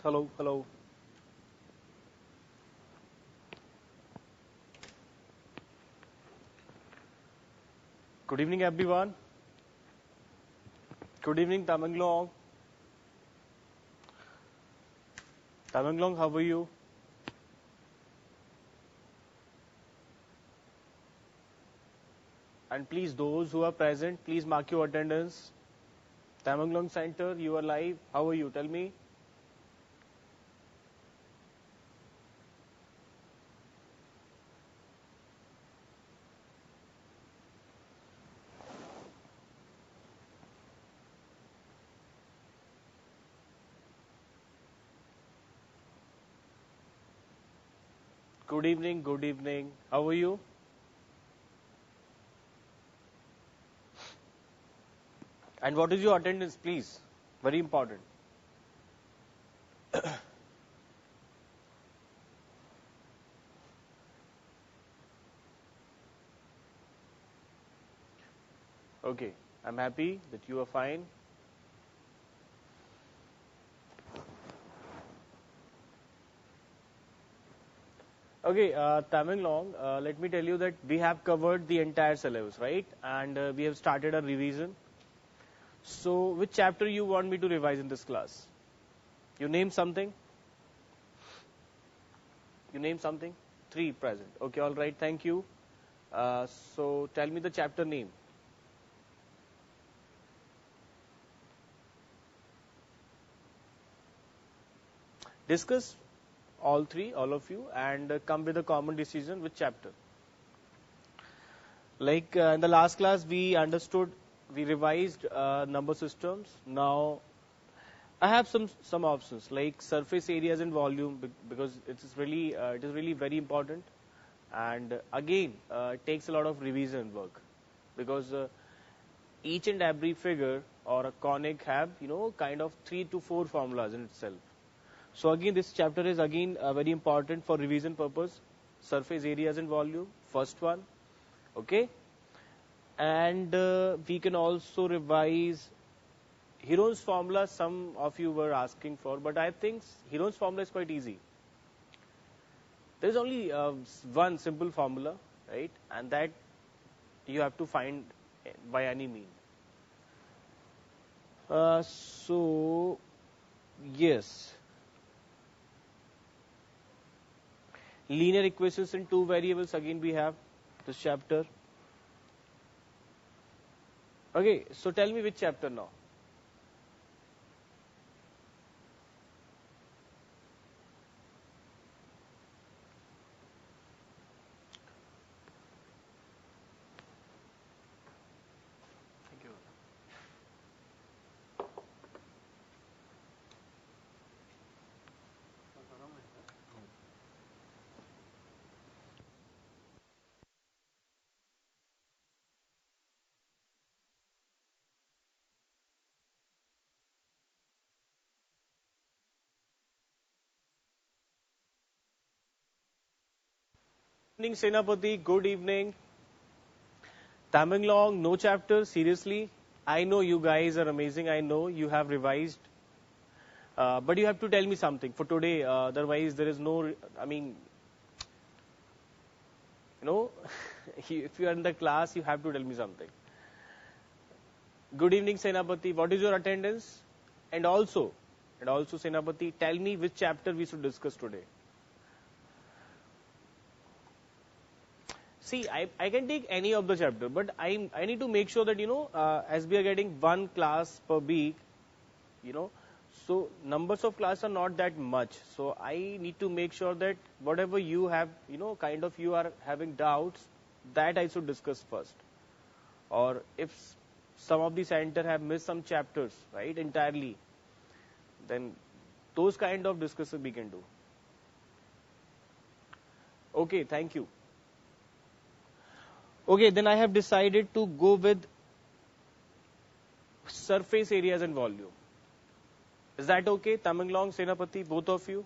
Hello, hello. Good evening, everyone. Good evening, Tamenglong. Tamenglong, how are you? And please, those who are present, please mark your attendance. Tamenglong Center, you are live. How are you? Tell me. Good evening, good evening. How are you? And what is your attendance, please? Very important. Okay, I'm happy that you are fine. Okay, Tamenglong, let me tell you that we have covered the entire syllabus, right? And we have started a revision. So, which chapter you want me to revise in this class? You name something? You name something? Three present. Okay, all right, thank you. So, tell me the chapter name. Discuss all three, all of you, and come with a common decision which chapter. Like in the last class, we understood, we revised number systems. Now, I have some options like surface areas and volume because it is really very important. And again, it takes a lot of revision work because each and every figure or a conic have kind of 3 to 4 formulas in itself. So again, this chapter is again very important for revision purpose. Surface areas and volume, first one, okay. And we can also revise Heron's formula. Some of you were asking for, but I think Heron's formula is quite easy. There is only one simple formula, right? And that you have to find by any mean. So, yes. Linear equations in two variables, again we have this chapter. Okay, so tell me which chapter now? Thank you. Good evening, Senapati. Good evening. Tamenglong, no chapter, seriously. I know you guys are amazing. I know you have revised. But you have to tell me something for today. Otherwise, there is no, I mean, if you are in the class, you have to tell me something. Good evening, Senapati. What is your attendance? And also, Senapati, tell me which chapter we should discuss today. See, I can take any of the chapter, but I need to make sure that, as we are getting one class per week, so numbers of class are not that much. So I need to make sure that whatever you have, kind of you are having doubts, that I should discuss first. Or if some of the center have missed some chapters, right, entirely, then those kind of discussion we can do. Okay, thank you. Okay, then I have decided to go with surface areas and volume. Is that okay? Tamenglong, Senapati, both of you?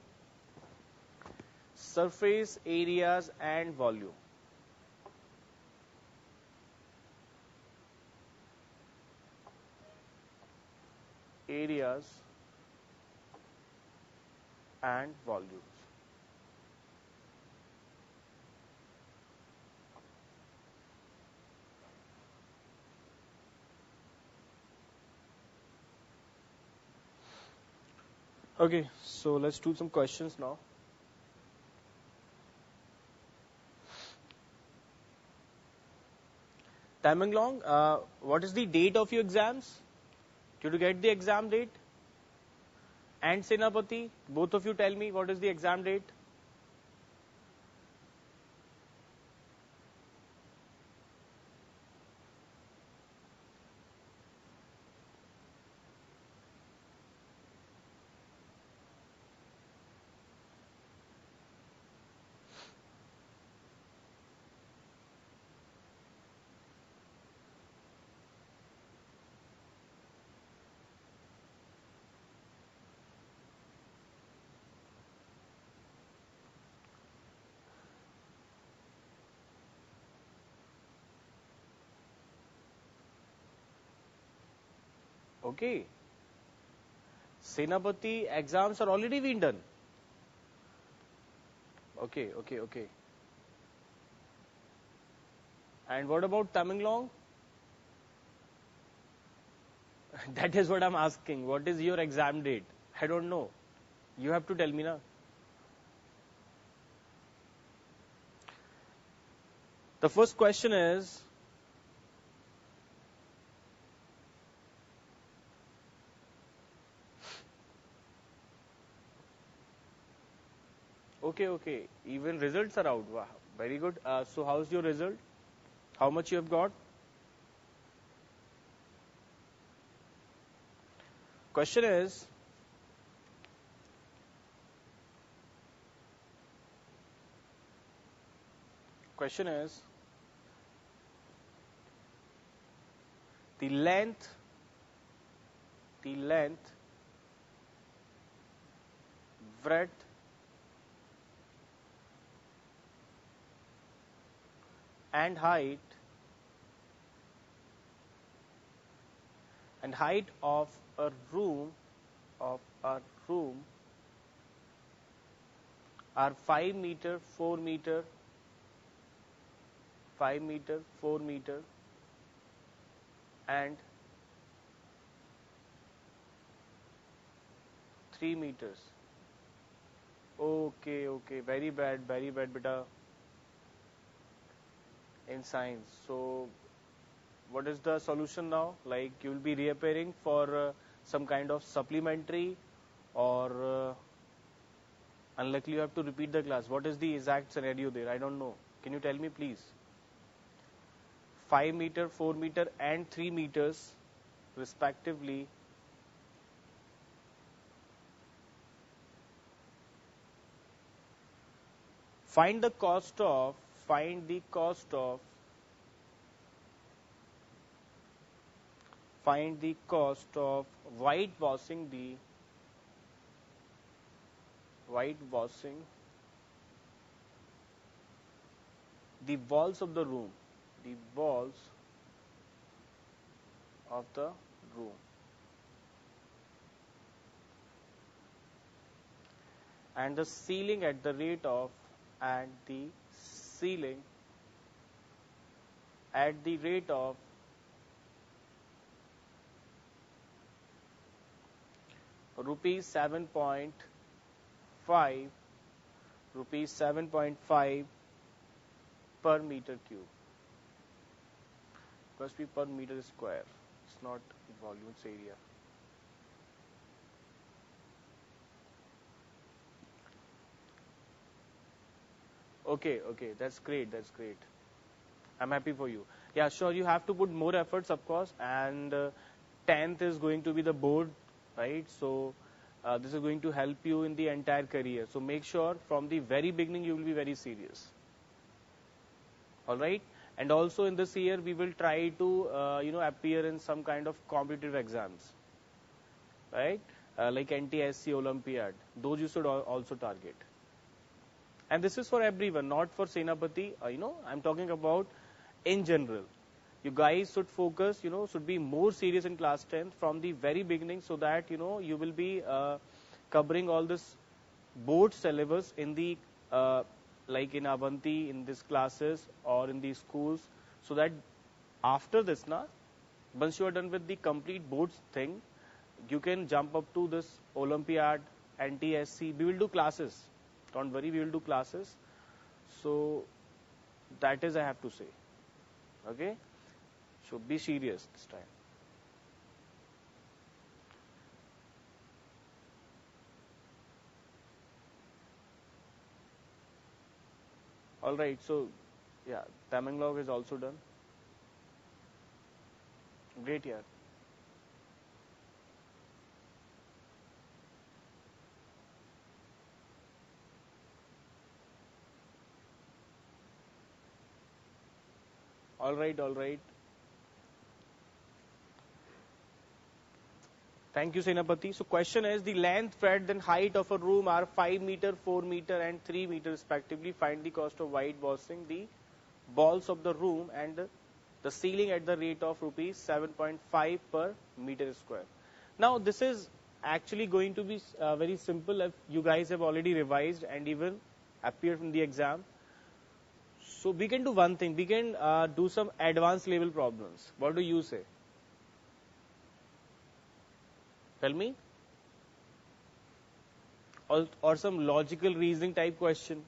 Surface areas and volume. Areas and volumes. Okay, so let's do some questions now. Tamanglong, what is the date of your exams? Did you get the exam date? And Senapati, both of you tell me what is the exam date? Okay, Senapati exams are already been done. Okay, okay, okay. And what about Tamanglong? That is what I'm asking. What is your exam date? I don't know. You have to tell me now. The first question is, okay, okay. Even results are out. Wow, very good. So how's your result? How much you have got? Question is, question is, the length, the length, breadth, and height of a room are 5 meter, 4 meter, 5 meter, 4 meter, and 3 meters. Okay, okay, very bad, beta, in science. So, what is the solution now? Like, you will be reappearing for some kind of supplementary, or unlikely you have to repeat the class. What is the exact scenario there? I don't know. Can you tell me, please? 5 meter, 4 meter, and 3 meters, respectively. Find the cost of, find the cost of, find the cost of whitewashing the walls of the room, the walls of the room, and the ceiling at the rate of, and the ceiling at the rate of rupees 7.5, rupees 7.5 per meter cube. Must be per meter square. It's not volume, it's area. Okay, okay, that's great, that's great. I'm happy for you. Yeah, sure, you have to put more efforts, of course, and 10th is going to be the board, right? So, this is going to help you in the entire career. So, make sure from the very beginning you will be very serious. All right? And also in this year, we will try to, appear in some kind of competitive exams, right? Like NTSC Olympiad. Those you should also target. And this is for everyone, not for Senapati. I'm talking about in general. You guys should focus, should be more serious in class 10th from the very beginning, so that, you will be covering all this board syllabus in the like in Avanti, in these classes or in these schools, so that after this, once you are done with the complete boards thing, you can jump up to this Olympiad, NTSC. We will do classes. Don't worry, we will do classes. So that is I have to say. Okay? So be serious this time. Alright, so yeah, Tamenglog is also done. Great, yeah. Alright, alright. Thank you, Senapati. So question is, the length, breadth and height of a room are 5 meter, 4 meter and 3 meter respectively. Find the cost of whitewashing the walls of the room and the ceiling at the rate of rupees 7.5 per meter square. Now this is actually going to be very simple if you guys have already revised and even appeared in the exam. So we can do one thing, we can do some advanced level problems. What do you say? Tell me. Or some logical reasoning type question.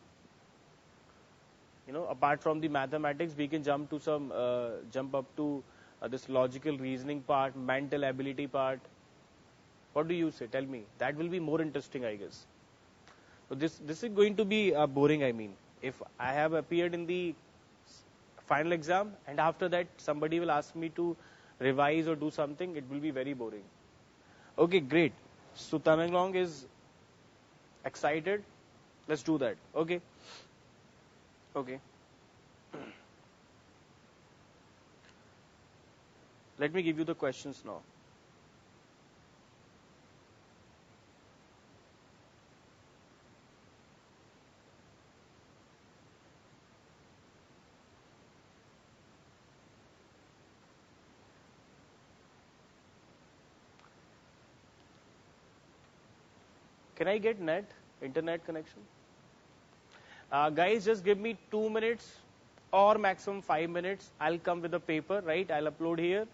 You know, apart from the mathematics, we can jump to some jump up to this logical reasoning part, mental ability part. What do you say? Tell me. That will be more interesting, I guess. So this is going to be boring. I mean, if I have appeared in the final exam and after that somebody will ask me to revise or do something, it will be very boring. Okay, great. So Tamenglong is excited. Let's do that. Okay. Okay. Let me give you the questions now. Can I get internet connection? Guys, just give me 2 minutes or maximum 5 minutes. I'll come with a paper, right? I'll upload here.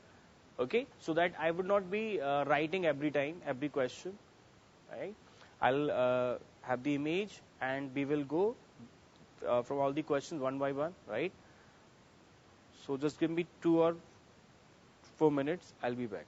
Okay, so that I would not be writing every time, every question. Right? I'll have the image and we will go from all the questions one by one, right? So just give me 2 or 4 minutes. I'll be back.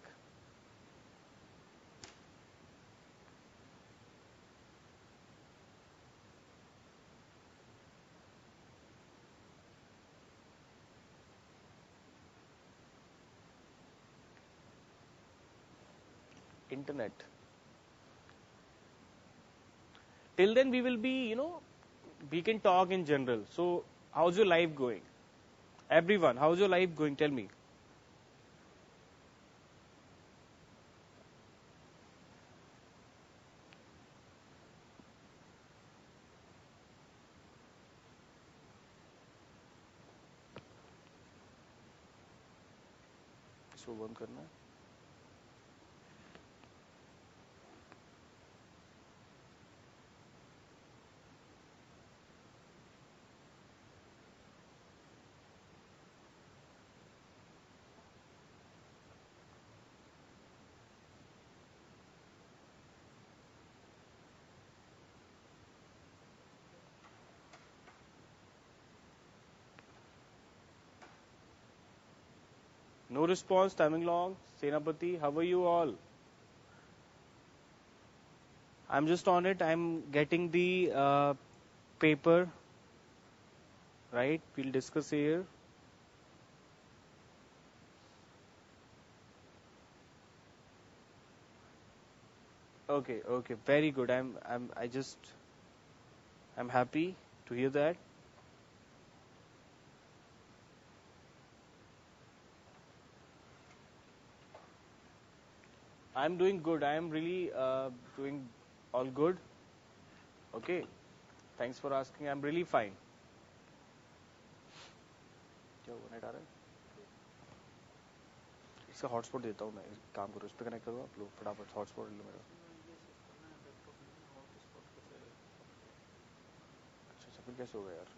Internet. Till then we will be, we can talk in general. So how's your life going? Everyone, how's your life going? Tell me. So बंद करना है. No response, Tamenglong, Senapati, how are you all? I'm just on it. I'm getting the paper, right? We'll discuss here. Okay, okay, very good. I'm happy to hear that. I'm doing good. I'm really doing all good. Okay. Thanks for asking. I'm really fine. क्या हुआ net आ रहा है इसका hotspot देता हूँ मैं एक काम करो इस पे कनेक्ट करो आप लोग फटाफट हॉटस्पॉट ले लो मेरा कैसे हो गया यार?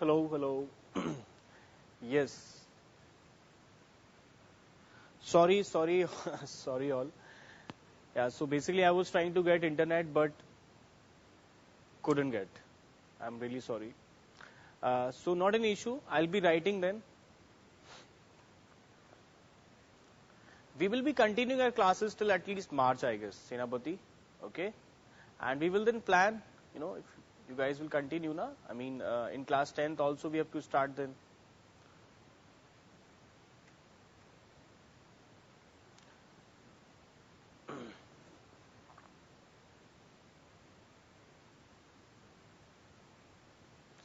Hello, hello. Yes. Sorry, sorry, sorry all. Yeah, so basically I was trying to get internet but couldn't get. I'm really sorry. So not an issue. I'll be writing then. We will be continuing our classes till at least March, I guess, Senapati. Okay? And we will then plan, if you guys will continue, na? I mean, in class 10th also we have to start then.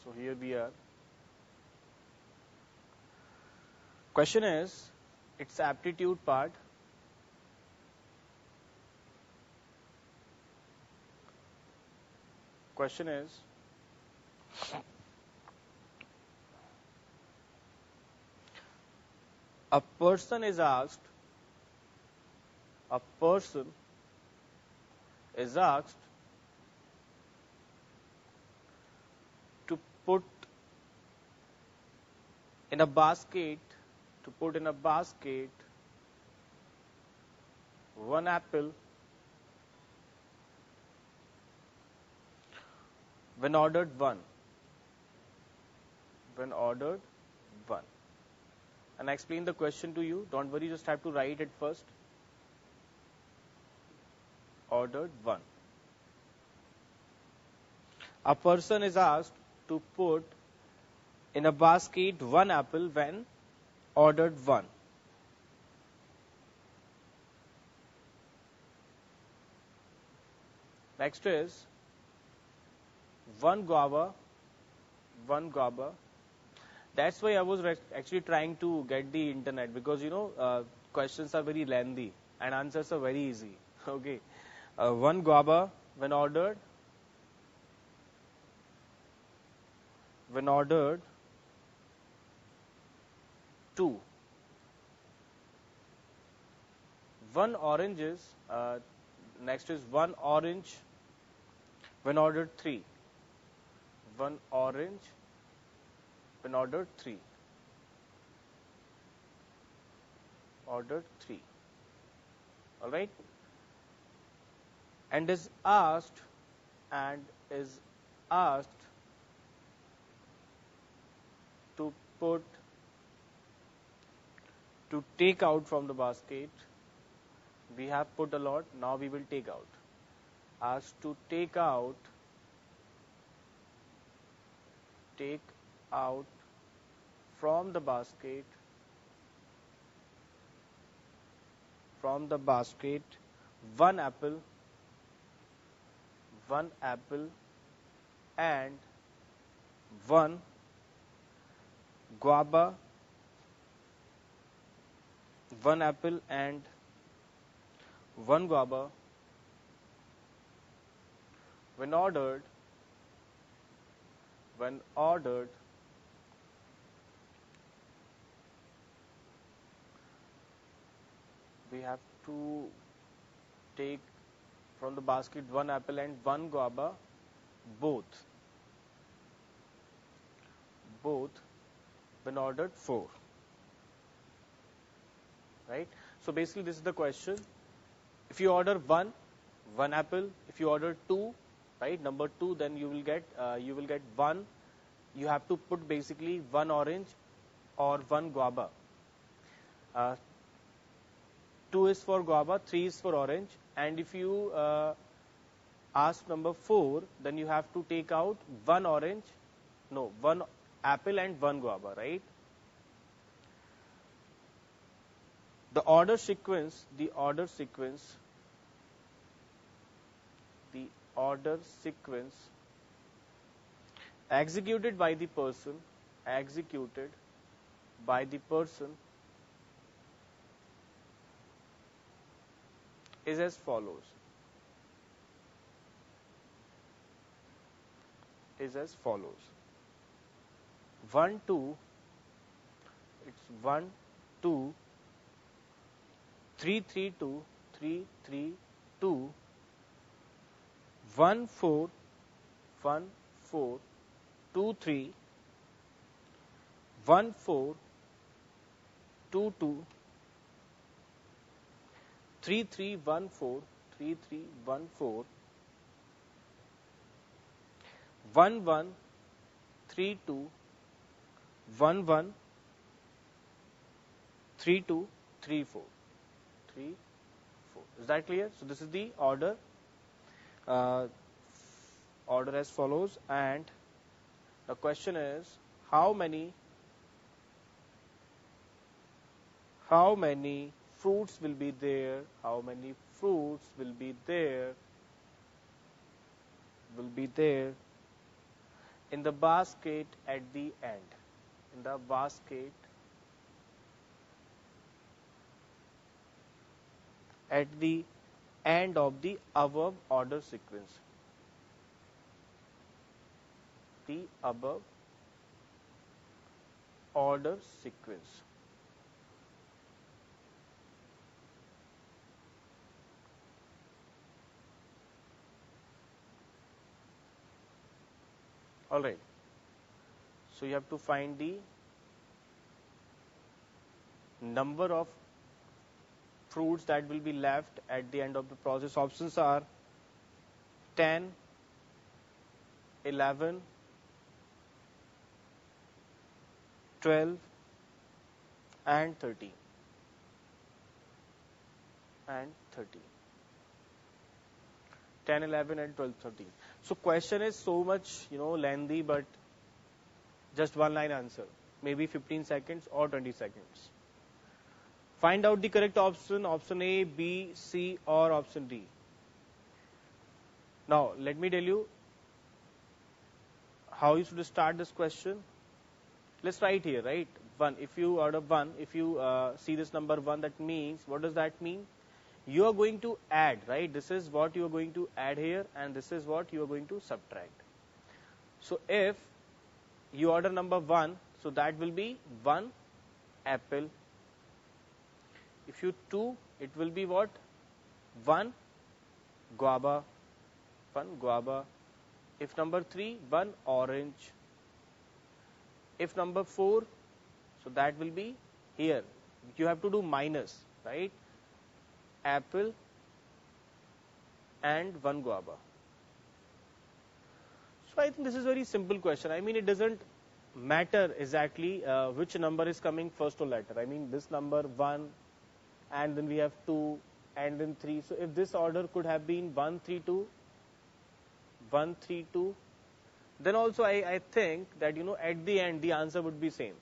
So here we are. Question is, it's aptitude part. Question is, a person is asked to put in a basket one apple when ordered one. And I explain the question to you. Don't worry, just have to write it first. Ordered one. A person is asked to put in a basket one apple when ordered one. Next is one guava. That's why I was actually trying to get the internet, because questions are very lengthy and answers are very easy. Okay, one guava when ordered two. One oranges. Next is one orange when ordered three. One orange when ordered three. Ordered three. All right. And is asked to take out from the basket. We have put a lot. Now we will take out. Asked to take out from the basket one apple and one guava. One apple and one guava when ordered we have to take from the basket one apple and one guava, both when ordered four. Right? So basically this is the question. If you order one apple. If you order two, right, number two, then you will get one. You have to put basically one orange or one guava. Two is for guava, three is for orange, and if you ask number four, then you have to take out one apple and one guava, right? The order sequence executed by the person is as follows. 1 2, it's 1 2 3 3 2 3 3 2 1 4 2 3 1422 3314 3314 1132 113234 34. Is that clear? So this is the order. Uh, Order as follows, and the question is how many fruits will be there? How many fruits will be there? Will be there in the basket at the end? In the basket at the end of the above order sequence. The above order sequence. All right. So you have to find the number of fruits that will be left at the end of the process. Options are 10, 11, 12 and 13 and 13. 10, 11 and 12, 13. So question is so much, lengthy, but just one line answer. Maybe 15 seconds or 20 seconds. Find out the correct option, option A, B, C or option D. Now, let me tell you how you should start this question. Let's write here, right? 1. If you order 1, if you see this number 1, that means, what does that mean? You are going to add, right? This is what you are going to add here, and this is what you are going to subtract. So if you order number 1, so that will be 1 apple. If you 2, it will be what? 1 guava. 1 guava. If number 3, 1 orange. If number 4, so that will be here. You have to do minus, right? Apple and 1 guava. So I think this is a very simple question. I mean, it doesn't matter exactly which number is coming first or later. I mean, this number 1 and then we have 2 and then 3. So if this order could have been 1, 3, 2, 1, 3, 2, then also I think that, at the end the answer would be same.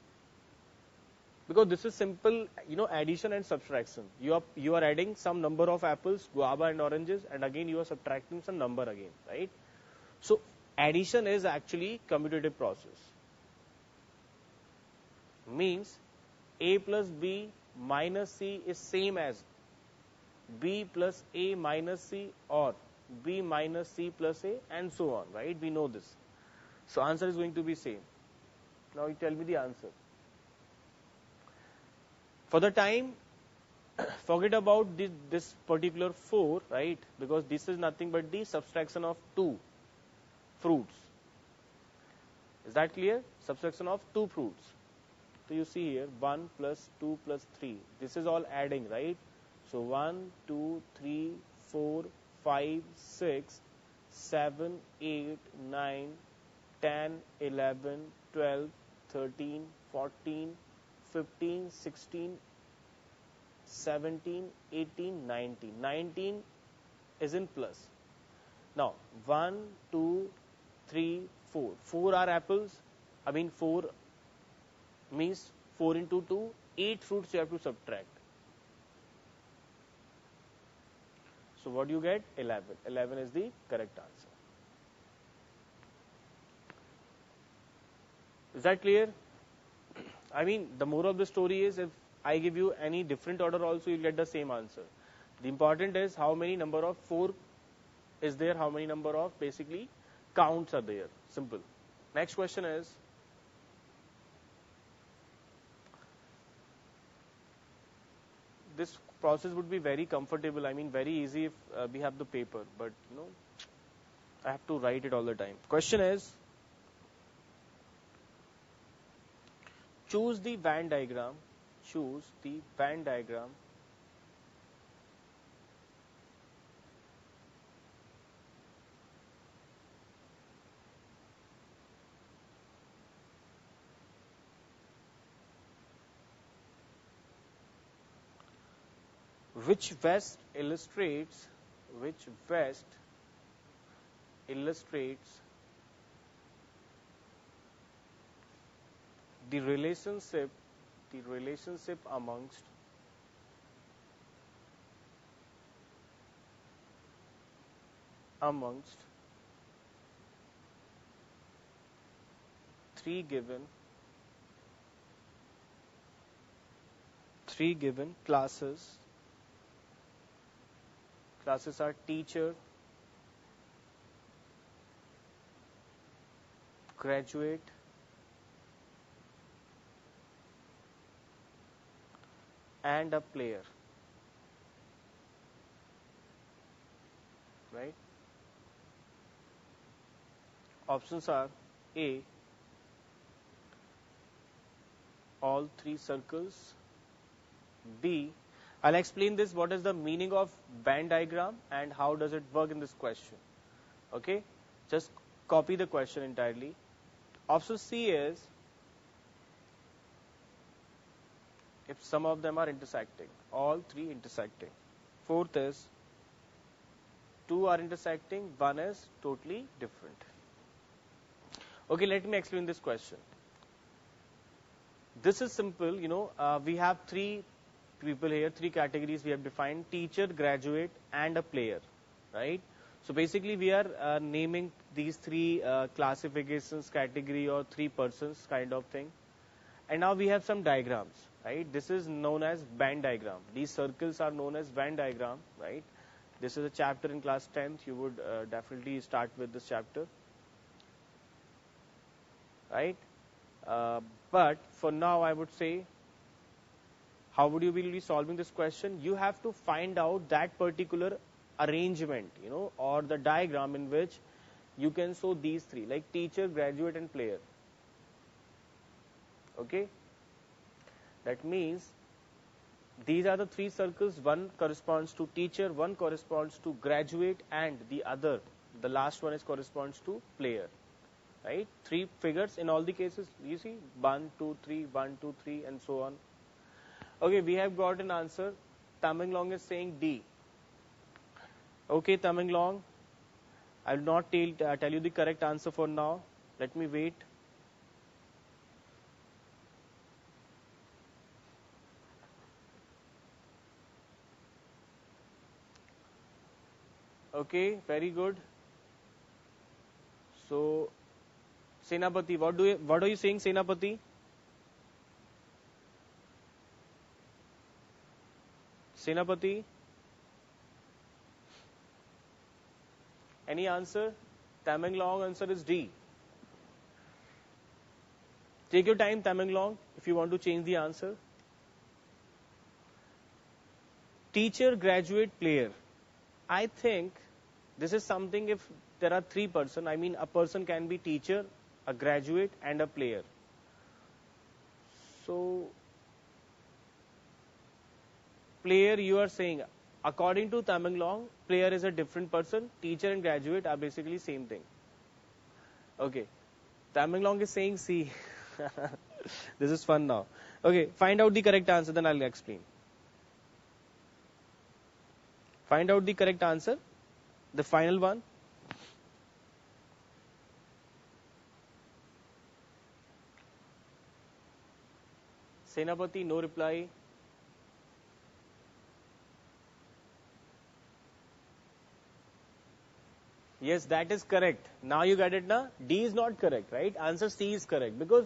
Because this is simple, addition and subtraction. You are adding some number of apples, guava and oranges, and again you are subtracting some number again, right? So addition is actually commutative process. Means A plus B minus C is same as B plus A minus C or B minus C plus A and so on, right? We know this. So answer is going to be same. Now you tell me the answer. For the time, forget about this particular 4, right? Because this is nothing but the subtraction of 2 fruits. Is that clear? Subtraction of 2 fruits. So you see here 1 plus 2 plus 3. This is all adding, right? So 1, 2, 3, 4, 5, 6, 7, 8, 9, 10, 11, 12, 13, 14, 15, 16, 17, 18, 19. 19 is in plus. Now, 1, 2, 3, 4. 4 are apples. 4 means 4 into 2. 8 fruits you have to subtract. So, what do you get? 11. 11 is the correct answer. Is that clear? The moral of the story is if I give you any different order also, you get the same answer. The important is how many number of 4 is there, how many number of basically counts are there. Simple. Next question is, this process would be very comfortable, very easy if we have the paper, but I have to write it all the time. Question is, Choose the Venn diagram. Choose the Venn diagram which best illustrates which best illustrates the relationship amongst three given classes. Classes are teacher, graduate, and a player, right? Options are A, all three circles. B, I'll explain this, what is the meaning of Venn diagram and how does it work in this question. Okay, just copy the question entirely. Option C is if some of them are intersecting, all three intersecting. Fourth is two are intersecting, one is totally different. Okay, let me explain this question. This is simple, we have three people here, three categories we have defined: teacher, graduate, and a player, right? So basically we are naming these three classifications, category, or three persons kind of thing. And now we have some diagrams, right? This is known as Venn diagram. These circles are known as Venn diagram, right? This is a chapter in class 10th. You would definitely start with this chapter, right? But for now, I would say, how would you be solving this question? You have to find out that particular arrangement, or the diagram in which you can show these three, like teacher, graduate, and player. Okay? That means these are the three circles. One corresponds to teacher, one corresponds to graduate, and the last one corresponds to player. Right? Three figures in all the cases. You see, 1, 2, 3, 1, 2, 3, and so on. Okay, we have got an answer. Tamenglong is saying D. Okay, Tamenglong, I will not tell you the correct answer for now. Let me wait. Okay, very good. So, Senapati, what are you saying, Senapati? Senapati? Any answer? Tamenglong answer is D. Take your time, Tamenglong, if you want to change the answer. Teacher, graduate, player. I think this is something, if there are three persons, I mean a person can be teacher, a graduate, and a player. So, player, you are saying, according to Tamenglong, player is a different person, teacher and graduate are basically same thing. Okay, Tamenglong is saying C. This is fun now. Okay, find out the correct answer, then I'll explain. Find out the correct answer, the final one. Senapati, no reply. Yes, that is correct. Now you got it, na? D is not correct, right? Answer C is correct. Because,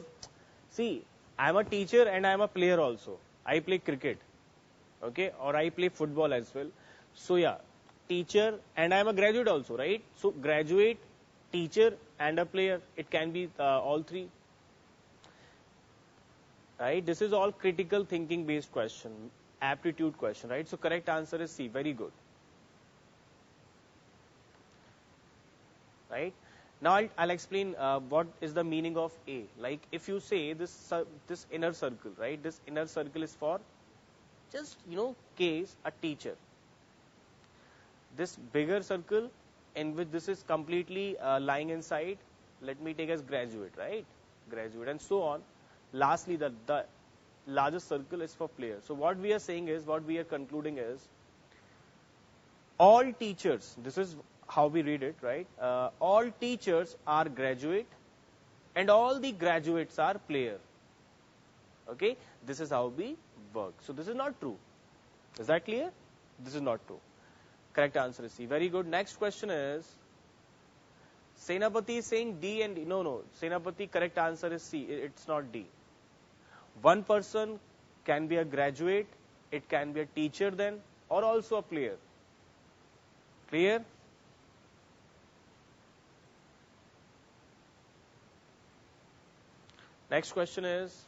see, I am a teacher and I am a player also. I play cricket. Okay? Or I play football as well. So, yeah, teacher and I am a graduate also, right? So, graduate, teacher, and a player. It can be all three. Right? This is all critical thinking based question. Aptitude question, right? So, correct answer is C. Very good. Right? Now I'll explain what is the meaning of A. Like if you say this inner circle, right? This inner circle is for just case a teacher. This bigger circle in which this is completely lying inside, let me take as graduate, right? Graduate and so on. Lastly, the largest circle is for player. So what we are saying is, what we are concluding is, all teachers, this is how we read it, right? All teachers are graduate and all the graduates are player. Okay, this is how we work. So this is not true. Is that clear? This is not true. Correct answer is C. Very good. Next question is, Senapati is saying D and D. No. Senapati, correct answer is C. It's not D. One person can be a graduate, it can be a teacher then, or also a player. Clear? Next question is,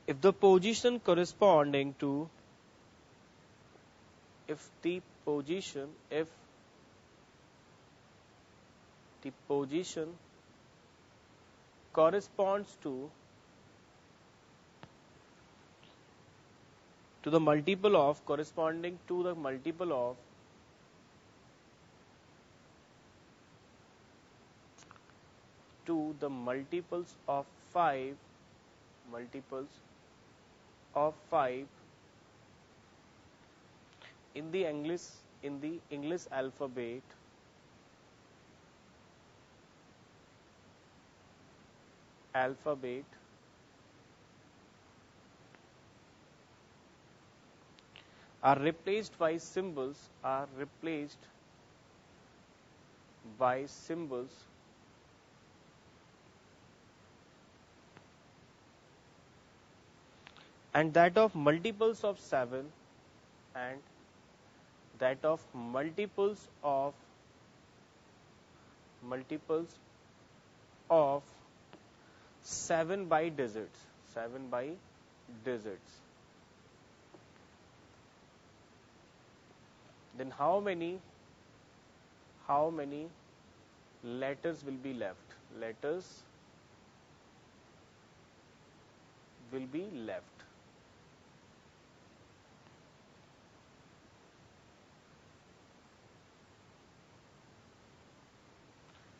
if the position corresponding to corresponds to the multiple of corresponding to the multiple of multiples of 5 in the English alphabet are replaced by symbols and that of multiples of 7 and that of multiples of 7 by digits. Then how many letters will be left?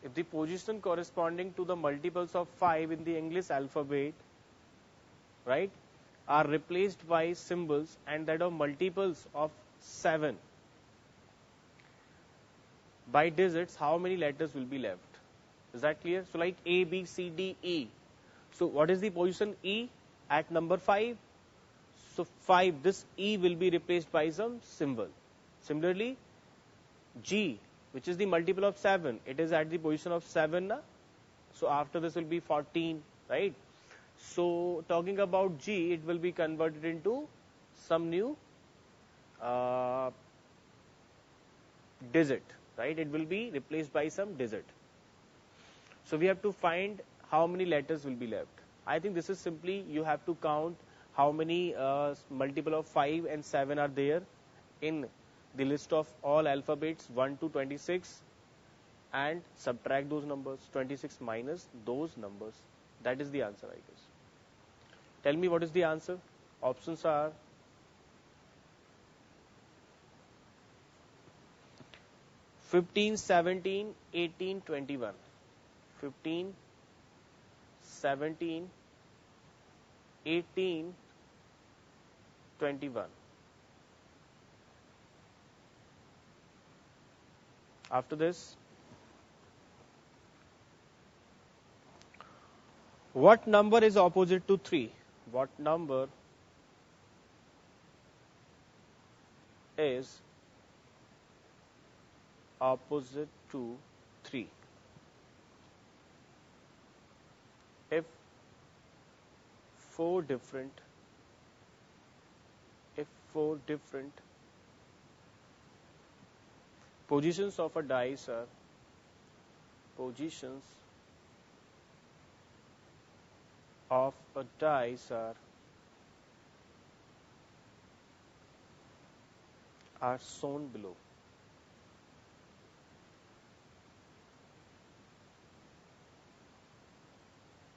If the position corresponding to the multiples of 5 in the English alphabet, right, are replaced by symbols and that of multiples of 7 by digits, how many letters will be left? Is that clear? So like A, B, C, D, E. So what is the position E at number 5? So 5, this E will be replaced by some symbol. Similarly, G, which is the multiple of 7, it is at the position of 7. Na? So after this will be 14, right? So talking about G, it will be converted into some new digit, right? It will be replaced by some digit. So we have to find how many letters will be left. I think this is simply, you have to count how many multiple of 5 and 7 are there in the list of all alphabets 1 to 26 and subtract those numbers, 26 minus those numbers. That is the answer, I guess. Tell me what is the answer. Options are 15, 17, 18, 21. 15, 17, 18, 21. After this, what number is opposite to 3? What number is opposite to 3? If four different positions of a dice are of a dice are shown below.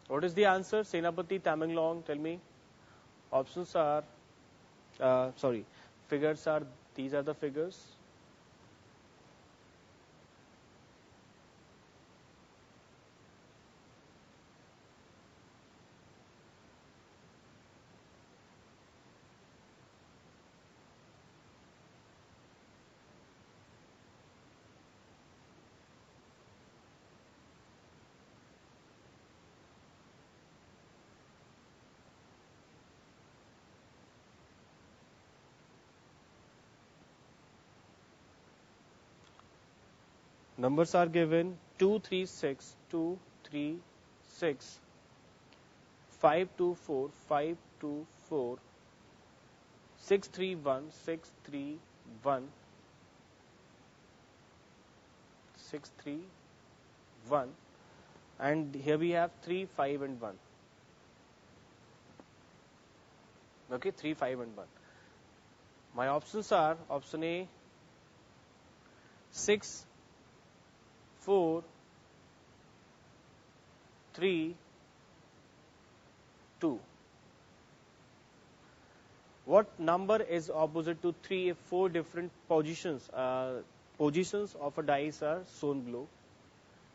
What is the answer? Senapati, Tamenglong, tell me. Options are, figures are, these are the figures. Numbers are given 236, 236, 524, 524, 631, 631, 631, and here we have 3, 5 and 1. Okay, 3, 5 and 1. My options are option A 6, 4, 3, 2. What number is opposite to 3 if 4 different positions of a dice are shown below?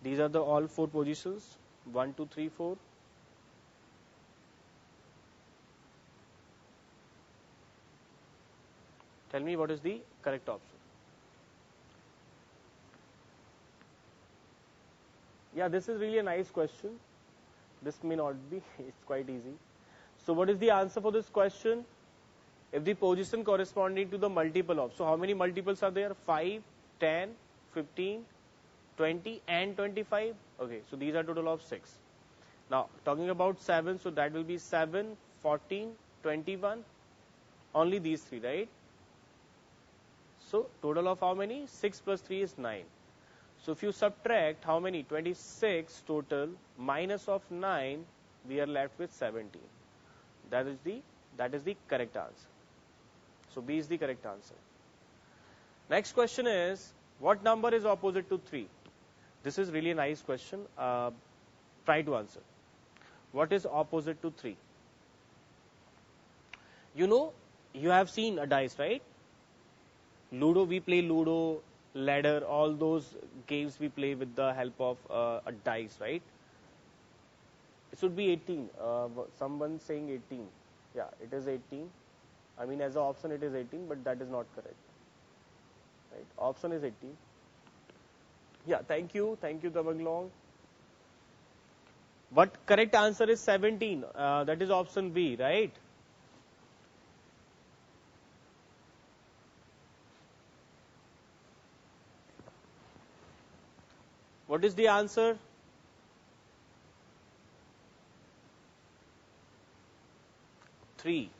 These are the all 4 positions, 1, 2, 3, 4. Tell me what is the correct option. Yeah, this is really a nice question. This may not be, it's quite easy. So what is the answer for this question? If the position corresponding to the multiple of, so how many multiples are there? 5, 10, 15, 20 and 25. Okay, so these are total of 6. Now talking about 7, so that will be 7, 14, 21. Only these 3, right? So total of how many? 6 plus 3 is 9. So if you subtract how many? 26 total minus of 9, we are left with 17. That is the correct answer. So B is the correct answer. Next question is, what number is opposite to 3? This is really a nice question. Try to answer. What is opposite to 3? You know, you have seen a dice, right? Ludo, we play Ludo, ladder, all those games we play with the help of a dice, right? It should be 18. Someone saying 18. Yeah, it is 18. I mean, as an option, it is 18, but that is not correct. Right? Option is 18. Yeah, thank you, Tabanglong. But correct answer is 17. That is option B, right? What is the answer? Three.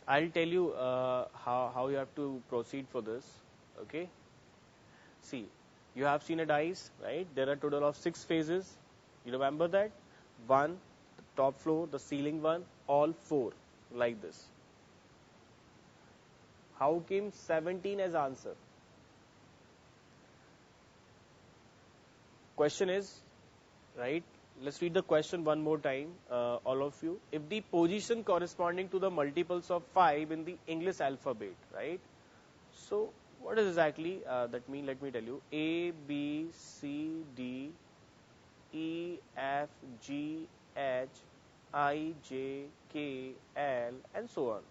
I'll tell you how you have to proceed for this. Okay. See, you have seen a dice, right? There are total of 6 phases. You remember that? 1, the top floor, the ceiling one, all 4, like this. How came 17 as answer? Question is, right? Let's read the question one more time, all of you. If the position corresponding to the multiples of 5 in the English alphabet, right? So, what does exactly that mean? Let me tell you. A, B, C, D, E, F, G, H, I, J, K, L, and so on.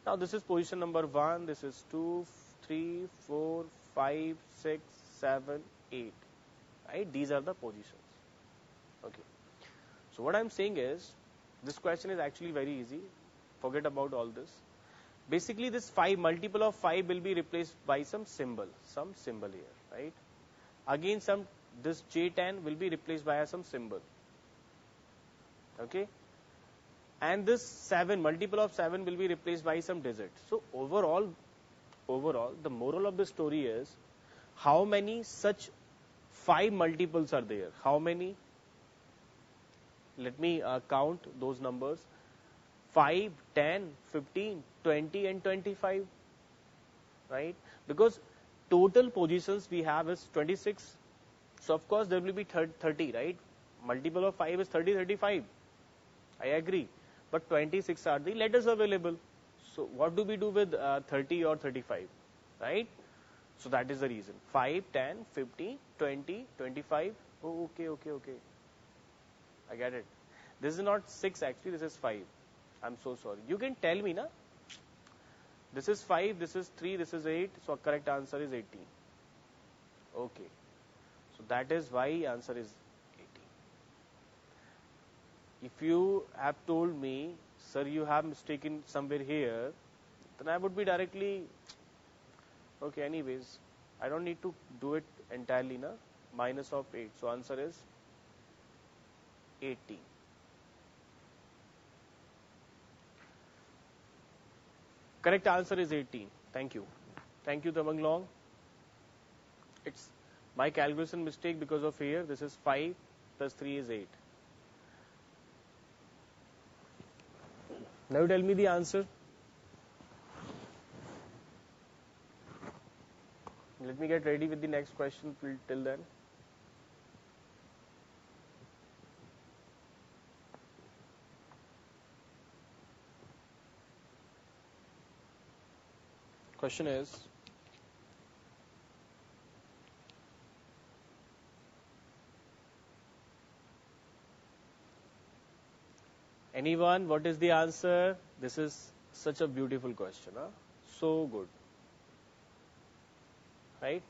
Now, this is position number 1, this is 2, 3, 4, 5, 6, 7, 8. Right? These are the positions. Okay. So what I'm saying is, this question is actually very easy. Forget about all this. Basically, this 5, multiple of 5 will be replaced by some symbol here, right? Again, this J10 will be replaced by some symbol. Okay. And this 7, multiple of 7 will be replaced by some digit. So overall, the moral of the story is, how many such 5 multiples are there? How many? Let me count those numbers. 5, 10, 15, 20 and 25, right? Because total positions we have is 26. So of course there will be 30, right? Multiple of 5 is 30, 35. I agree. But 26 are the letters available. So what do we do with 30 or 35, right? So that is the reason. 5, 10, 15, 20, 25. Oh, okay. I get it. This is not 6 actually, this is 5. I'm so sorry. You can tell me, na? This is 5, this is 3, this is 8. So correct answer is 18. Okay. So that is why answer is 18. If you have told me, sir, you have mistaken somewhere here, then I would be directly, okay, anyways, I don't need to do it entirely, na? Minus of 8. So answer is 18. Correct answer is 18. Thank you. Thank you, Tamanglong. It's my calculation mistake because of here. This is 5 plus 3 is 8. Now tell me the answer. Let me get ready with the next question till then. Question is, anyone, what is the answer? This is such a beautiful question, huh? So good. Right?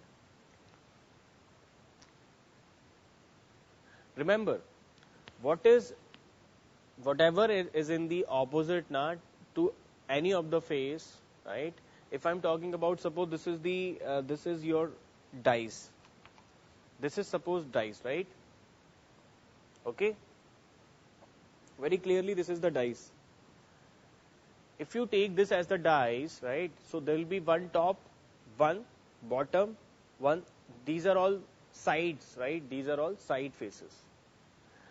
Remember, whatever is in the opposite na, to any of the face, right? If I'm talking about, suppose this is your dice. This is suppose dice, right? Okay? Very clearly this is the dice. If you take this as the dice, right? So there will be one top, one bottom, one. These are all sides, right? These are all side faces.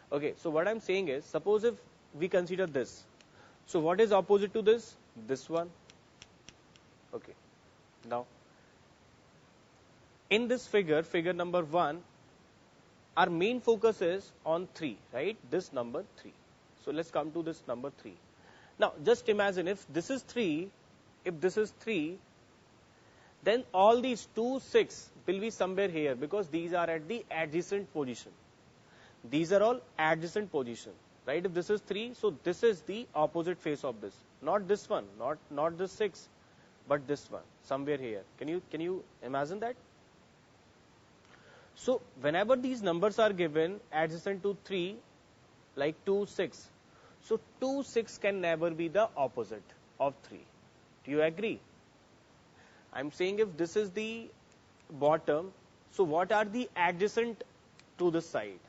Okay, so what I'm saying is, suppose if we consider this. So what is opposite to this? This one. Okay. Now, in this figure number 1, our main focus is on 3, right? This number 3. So let's come to this number 3. Now, just imagine if this is 3, then all these 2, 6 will be somewhere here because these are at the adjacent position. These are all adjacent position, right? If this is 3, so this is the opposite face of this. Not this one, not this 6, but this one, somewhere here. Can you imagine that? So whenever these numbers are given adjacent to 3, like 2, 6, so 2, 6 can never be the opposite of 3. Do you agree? I'm saying if this is the bottom, so what are the adjacent to this side,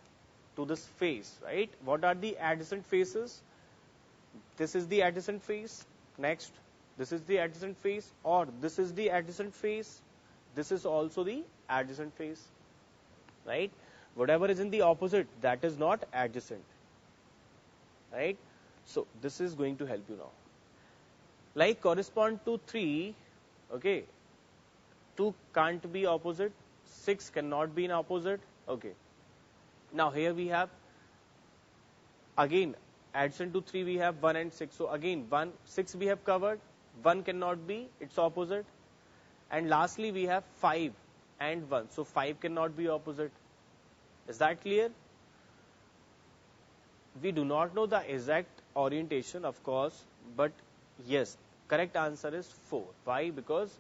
to this face, right? What are the adjacent faces? This is the adjacent face. Next, this is the adjacent face, or this is the adjacent face. This is also the adjacent face, right? Whatever is in the opposite, that is not adjacent, right? So this is going to help you now. Like correspond to 3, okay, 2 can't be opposite, 6 cannot be in opposite, okay. Now here we have, again, adjacent to 3 we have 1 and 6. So again, 1, 6 we have covered, 1 cannot be, its opposite. And lastly we have 5 and 1. So 5 cannot be opposite. Is that clear? We do not know the exact orientation, of course, but yes, correct answer is 4. Why? Because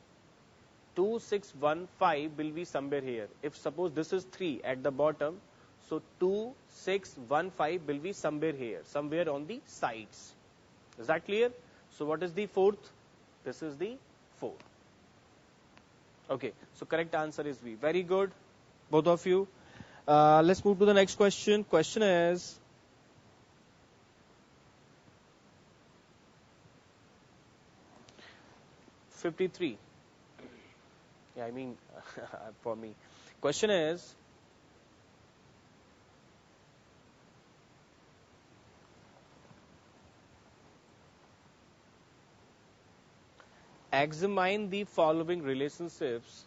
2, 6, 1, 5 will be somewhere here. If suppose this is 3 at the bottom, so 2, 6, 1, 5 will be somewhere here, somewhere on the sides. Is that clear? So what is the 4th? This is the 4. Okay, so correct answer is V. Very good, both of you. Let's move to the next question. Question is, '53. Yeah, I mean, for me. Question is, Examine the following relationships.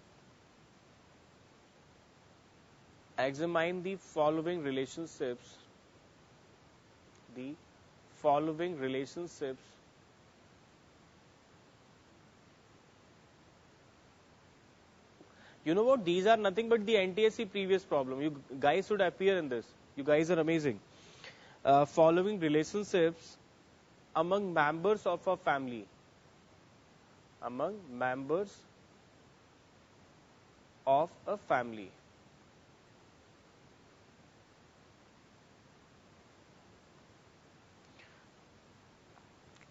Examine the following relationships. The following relationships You know what? These are nothing but the NTSC previous problem. You guys should appear in this. You guys are amazing. Following relationships among members of a family. Among members of a family.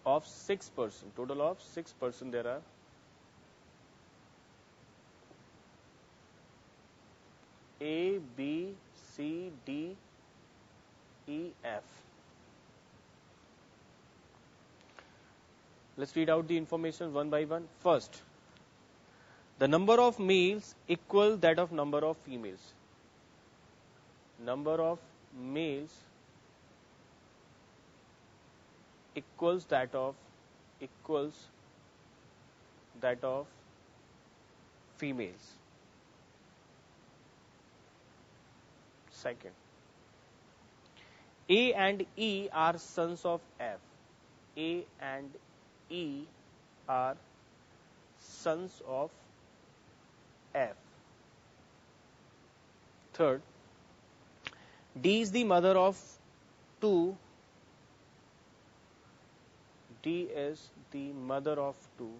Of 6%. Total of 6% there are. A, B, C, D, E, F. Let's read out the information one by one. First, the number of males equal that of number of females. Number of males equals that of females. Second, A and E are sons of F. A and E are sons of F. Third, D is the mother of 2. D is the mother of 2.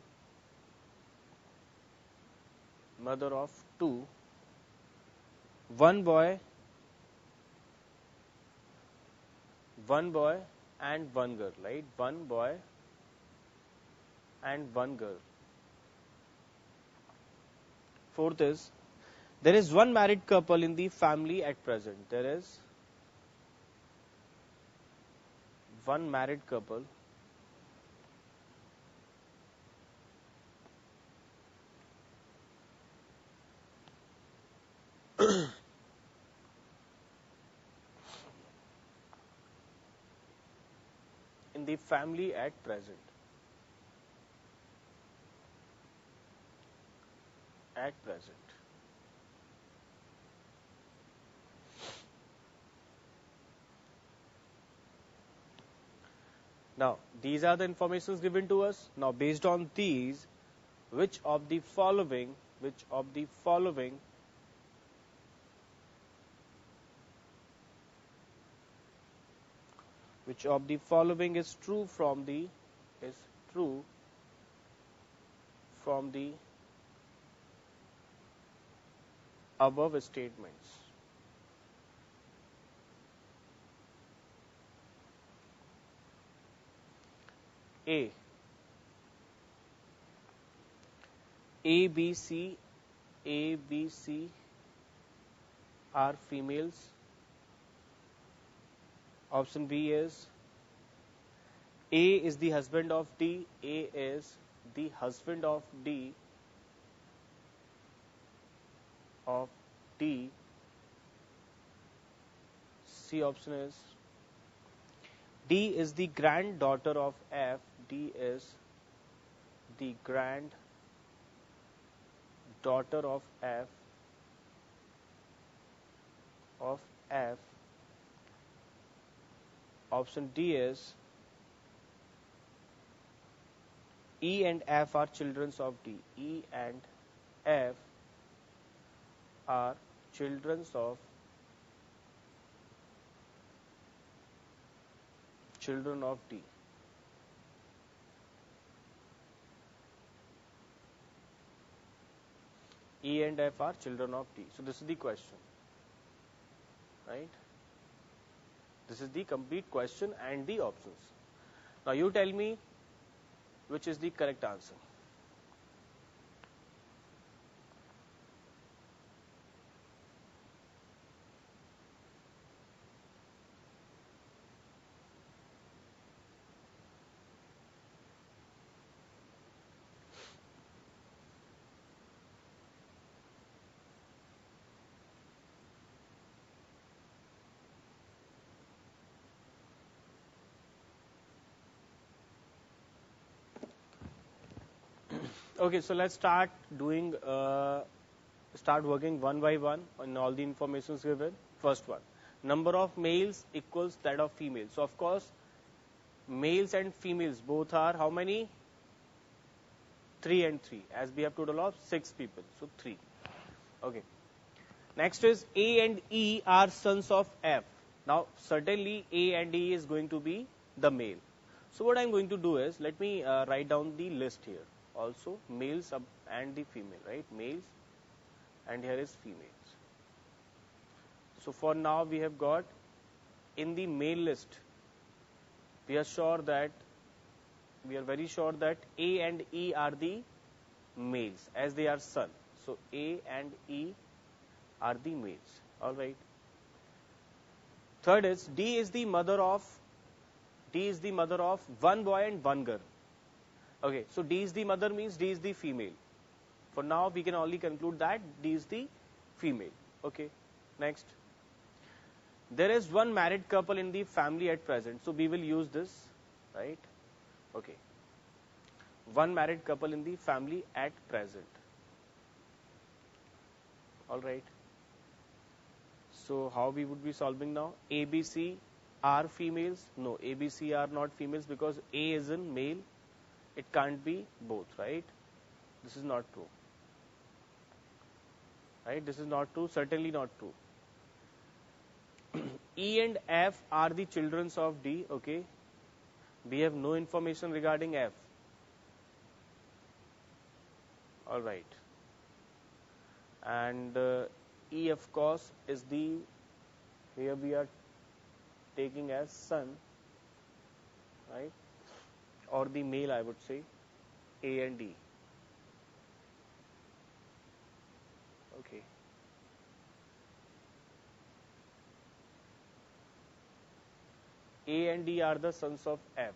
Mother of 2. One boy and one girl, right? One boy and one girl. Fourth is, there is one married couple in the family at present. There is one married couple in the family at present. At present. Now, these are the informations given to us. Now, based on these, which of the following is true from the above statements? A. A, B, C are females. Option B is A is the husband of D. A is the husband of D. C option is D is the granddaughter of F. D is the granddaughter of F. Option D is E and F are children of D. E and F are children of D. E and F are children of D. So this is the question, right? This is the complete question and the options. Now you tell me which is the correct answer. Okay, so let's start working one by one on all the informations given. First one, number of males equals that of females. So of course, males and females both are how many? 3 and 3, as we have total of 6 people. So 3. Okay. Next is A and E are sons of F. Now certainly A and E is going to be the male. So what I'm going to do is, let me write down the list here. Also males and the female, right? Males and here is females. So for now we have got in the male list, we are very sure that A and E are the males as they are son. So A and E are the males. All right. Third is D is the mother of one boy and one girl. Okay, so D is the mother means D is the female. For now we can only conclude that D is the female. Okay. Next. There is one married couple in the family at present. So we will use this, right? Okay. One married couple in the family at present. All right. So how we would be solving now? A, B, C are females? No, A, B, C are not females because A is in male. It can't be both, right? This is not true. Right? This is not true. Certainly not true. E and F are the children of D. Okay. We have no information regarding F. All right. And E of course is the, here we are taking as son, right? Or the male, I would say, A and D. Okay. A and D are the sons of F.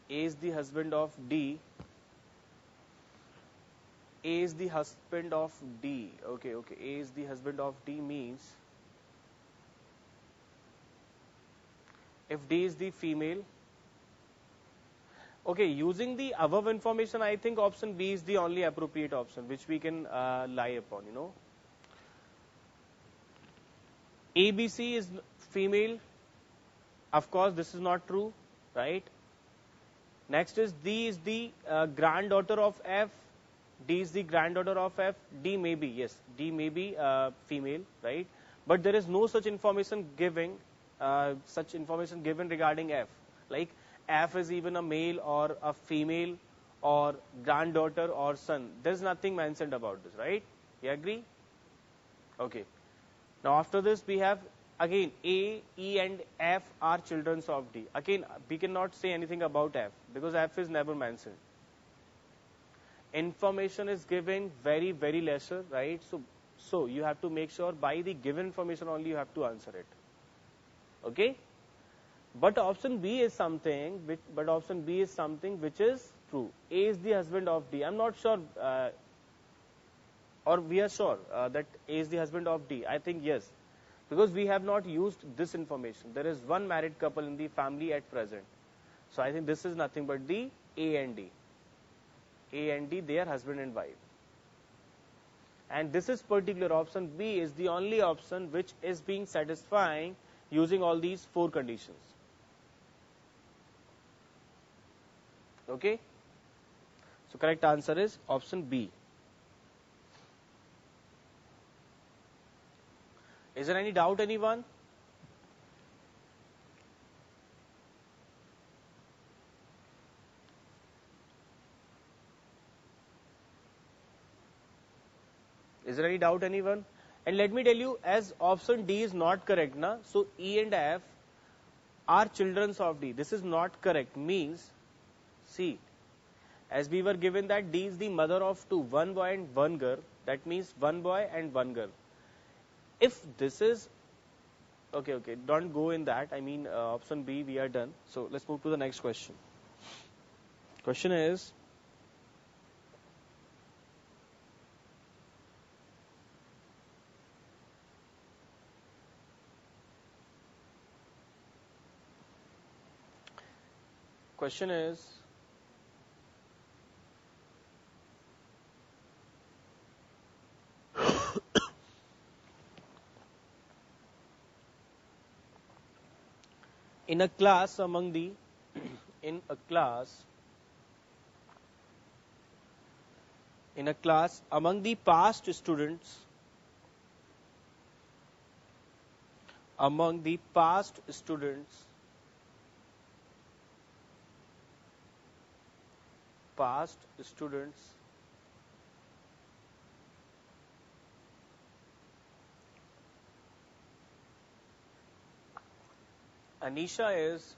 A is the husband of D. A is the husband of D. Okay. A is the husband of D means if D is the female. Okay, using the above information, I think option B is the only appropriate option which we can lie upon, ABC is female. Of course, this is not true, right? Next is D is the granddaughter of F. D is the granddaughter of F. D may be, yes, D may be female, right? But there is no such information given regarding F. Like F is even a male or a female or granddaughter or son. There is nothing mentioned about this, right? You agree? Okay. Now after this we have again A, E and F are children of D. Again we cannot say anything about F because F is never mentioned. Information is given very, very lesser, right? So you have to make sure by the given information only you have to answer it. Okay? But option B is something which is true. A is the husband of D. I'm not sure, or we are sure that A is the husband of D. I think yes, because we have not used this information. There is one married couple in the family at present. So I think this is nothing but the A and D. A and D, they are husband and wife. And this is particular option B is the only option which is being satisfying using all these 4 conditions. Okay? So correct answer is option B. Is there any doubt, anyone? Is there any doubt, anyone? And let me tell you, as option D is not correct, na? So E and F are children of D. This is not correct. Means, see, as we were given that D is the mother of 2, one boy and one girl. That means one boy and one girl. If this is okay, don't go in that. I mean, option B, we are done. So let's move to the next question. Question is, In a class among the in a class in a class among the past students among the past students Anisha is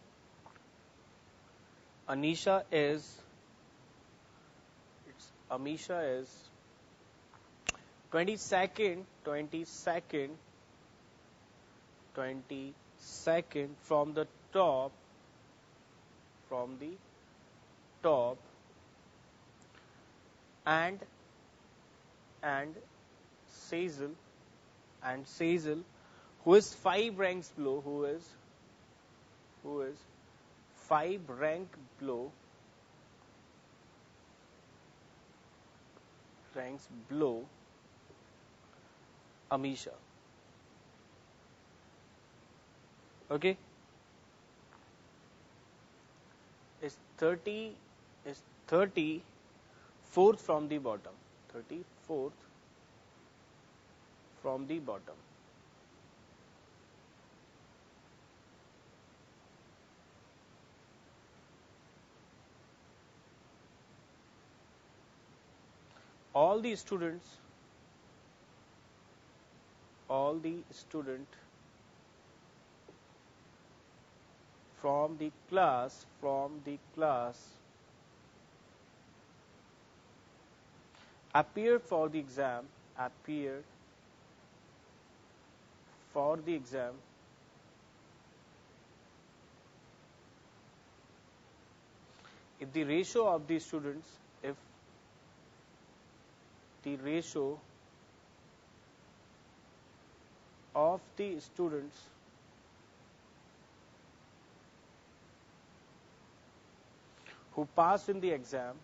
Anisha is it's Amisha is 22nd from the top and and Sazel who is five ranks below who is five ranks below Amisha. Okay, is 30 is 34th from the bottom. 34th from the bottom. All the student from the class appeared for the exam if the ratio of the students if the ratio of the students who passed in the exam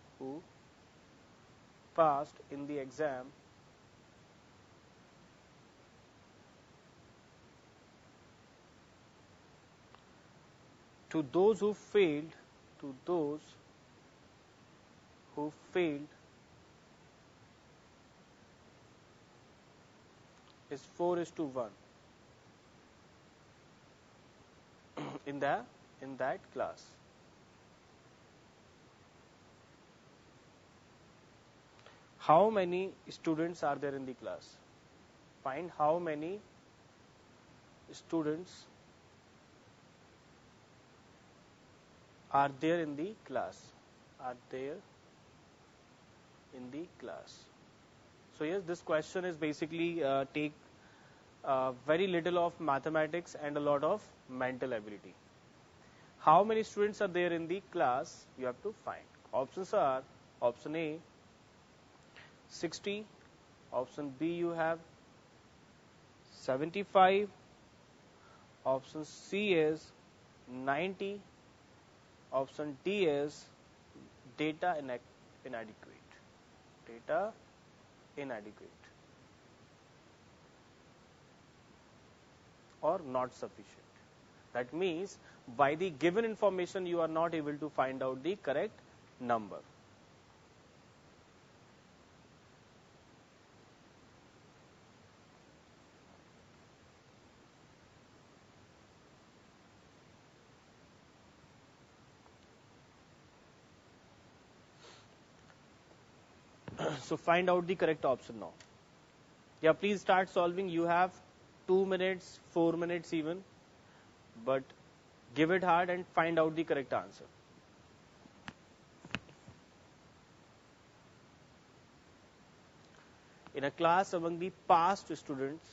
to those who failed is 4:1 in that class. How many students are there in the class? Find how many students are there in the class. So yes, this question is basically take very little of mathematics and a lot of mental ability. How many students are there in the class? You have to find. Options are option A 60, option B you have 75, option C is 90, option D is data inadequate. Or not sufficient. That means by the given information you are not able to find out the correct number. So find out the correct option now. Yeah, please start solving. You have 2 minutes, 4 minutes even, but give it hard and find out the correct answer. In a class among the past students,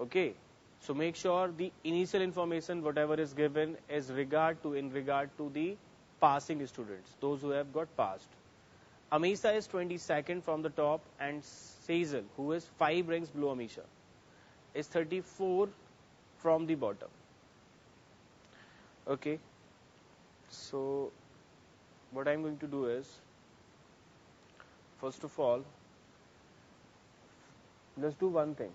okay, so make sure the initial information whatever is given is in regard to the passing students, those who have got passed. Amisha is 22nd from the top and Sazel, who is 5 ranks below Amisha, is 34 from the bottom. Okay, so what I'm going to do is, first of all, let's do one thing.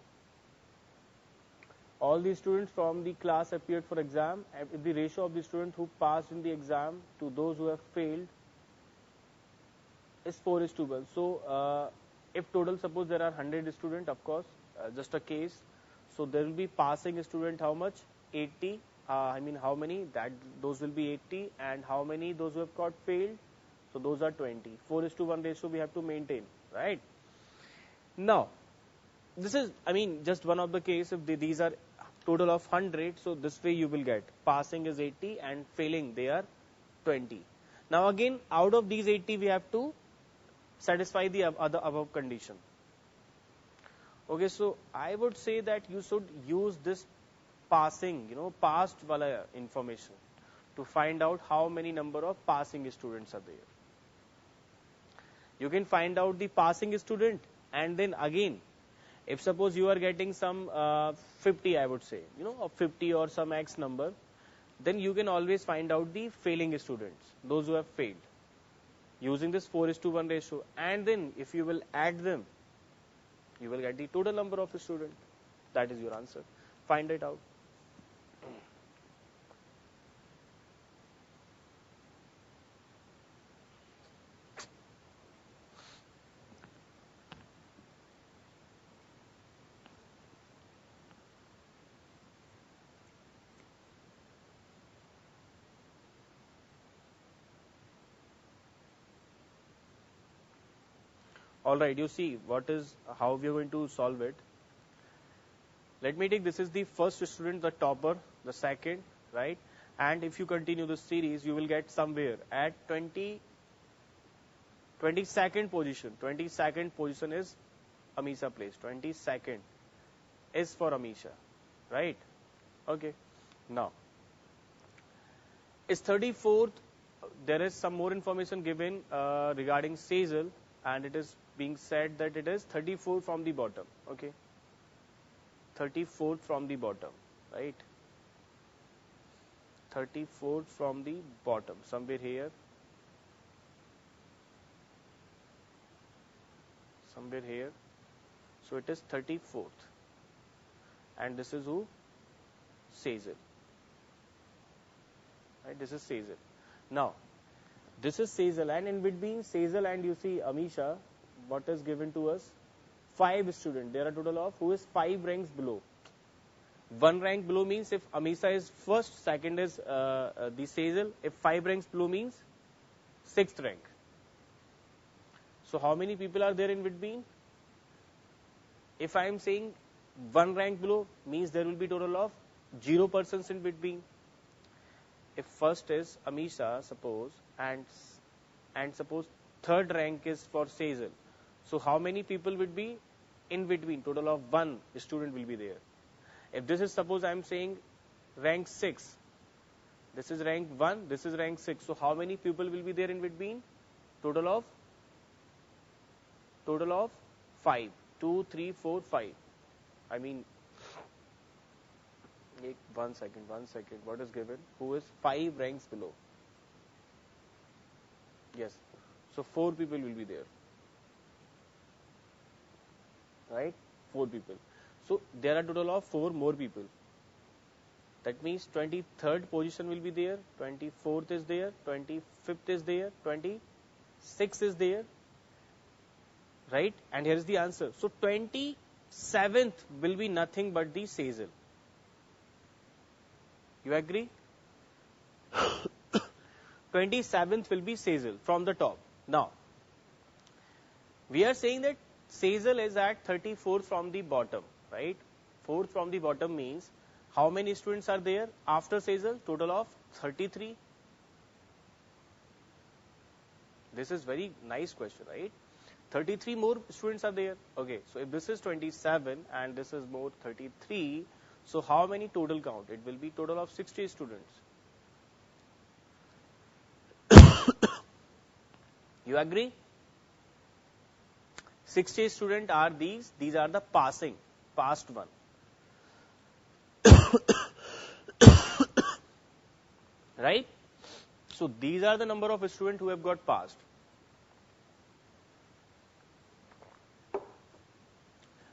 all the students from the class appeared for exam, if the ratio of the student who passed in the exam to those who have failed is 4 is to 1. So if total, suppose there are 100 students, of course, just a case, so there will be passing student how much? 80. I mean how many? That those will be 80, and how many those who have got failed? So those are 20. 4 is to 1 ratio we have to maintain, right? Now, this is, I mean, just one of the case. If these are total of 100, so this way you will get passing is 80 and failing they are 20. Now again, out of these 80 we have to satisfy the other above condition. Okay, so I would say that you should use this passing, past wala information to find out how many number of passing students are there. You can find out the passing student, and then again, if suppose you are getting some 50, I would say, of 50 or some X number, then you can always find out the failing students, those who have failed, using this 4 is to 1 ratio. And then if you will add them, you will get the total number of students. That is your answer. Find it out. All right, you see how we are going to solve it. Let me take, this is the first student, the topper, the second, right? And if you continue the series, you will get somewhere at 22nd position. 22nd position is Amisha place. 22nd is for Amisha, right? Okay. Now, is 34th, there is some more information given regarding Sejal, and it is being said that it is 34th from the bottom, okay? 34th from the bottom, right? 34th from the bottom, somewhere here. Somewhere here. So it is 34th. And this is who? Sejal. Right, this is Sejal. Now, this is Sejal, and in between Sejal and you see Amisha, what is given to us? 5 students. There are total of, who is 5 ranks below. 1 rank below means if Amisha is first, second is the Sejal. If 5 ranks below means 6th rank. So how many people are there in between? If I am saying 1 rank below, means there will be total of 0 persons in between. If first is Amisha, suppose, and suppose 3rd rank is for Sejal. So how many people would be in between? Total of 1 student will be there. If this is, suppose I am saying rank 6, this is rank 1, this is rank 6. So how many people will be there in between? Total of 5. 2, 3, 4, 5. I mean, one second. What is given? Who is 5 ranks below? Yes. So 4 people will be there. Right? 4 people. So there are total of 4 more people. That means 23rd position will be there, 24th is there, 25th is there, 26th is there. Right? And here is the answer. So 27th will be nothing but the Sejal. You agree? 27th will be Sejal from the top. Now, we are saying that Sejal is at 34th from the bottom, right? 4th from the bottom means how many students are there after Sejal? Total of 33. This is very nice question, right? 33 more students are there. Okay, so if this is 27 and this is more 33, so how many total count? It will be total of 60 students. You agree? 60 students are these are the past one. Right? So these are the number of students who have got passed.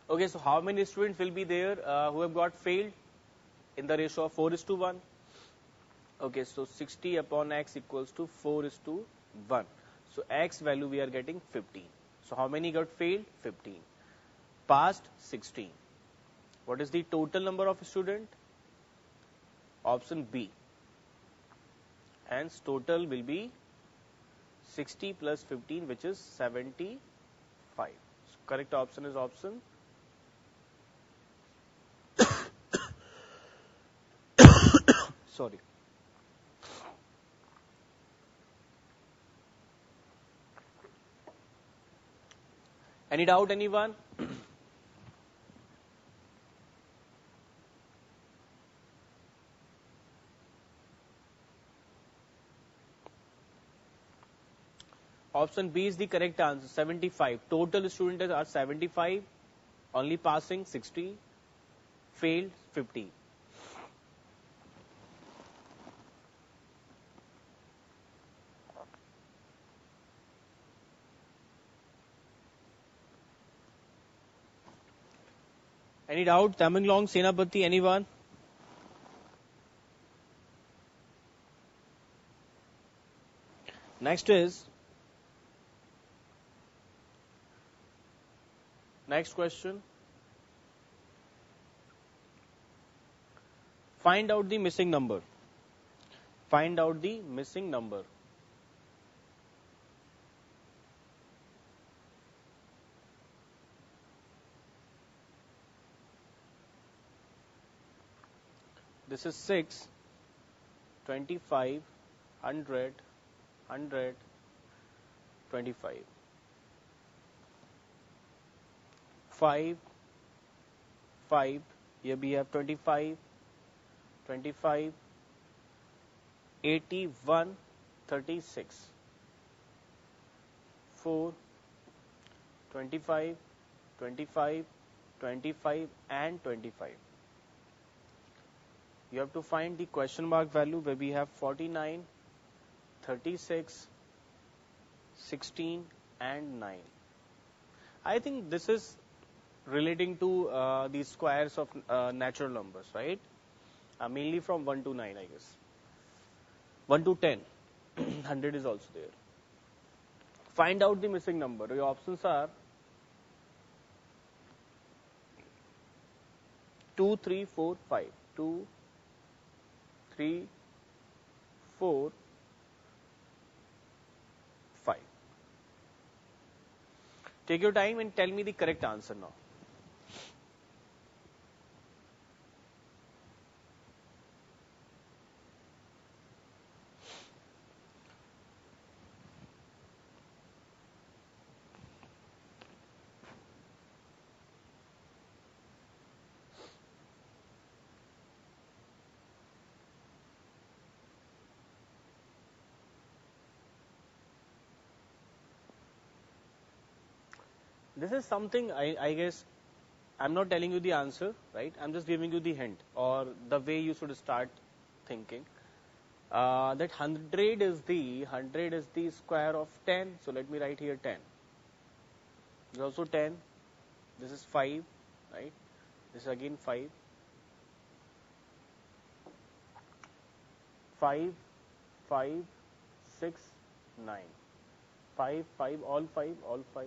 Okay, so how many students will be there who have got failed? in the ratio of 4 is to 1. Okay, so 60 upon x equals to 4 is to 1. So x value we are getting 15. So how many got failed? 15. Passed 16. What is the total number of student? Option B. Hence total will be 60 plus 15, which is 75. So correct option is option sorry. Any doubt, anyone? Option B is the correct answer, 75. Total students are 75, only passing 60, failed 50. Any doubt? Tamenglong, Senapati, anyone? Next question. Find out the missing number. Find out the missing number. This is 6, 25, 100, 100, 25. 5, 5, here we have 25, 25, 81, 36. 4, 25, 25, 25 and 25. You have to find the question mark value where we have 49, 36, 16 and 9. I think this is relating to the squares of natural numbers, right? Mainly from 1 to 9, I guess. 1 to 10. 100 is also there. Find out the missing number. Your options are 2, 3, 4, 5. 2, 3, 4, 5. Take your time and tell me the correct answer now. This is something I guess I'm not telling you the answer, right? I'm just giving you the hint or the way you should start thinking. That 100 is the square of 10. So let me write here 10. This is also 10. This is 5, right? This is again 5. 5, 5, 6, 9. 5, 5, all 5, all 5.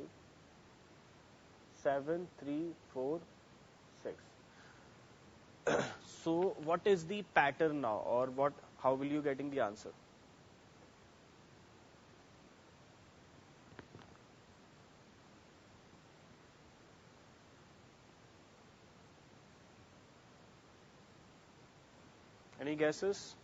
7, 3, 4, 6. So what is the pattern now, or how will you getting the answer? Any guesses?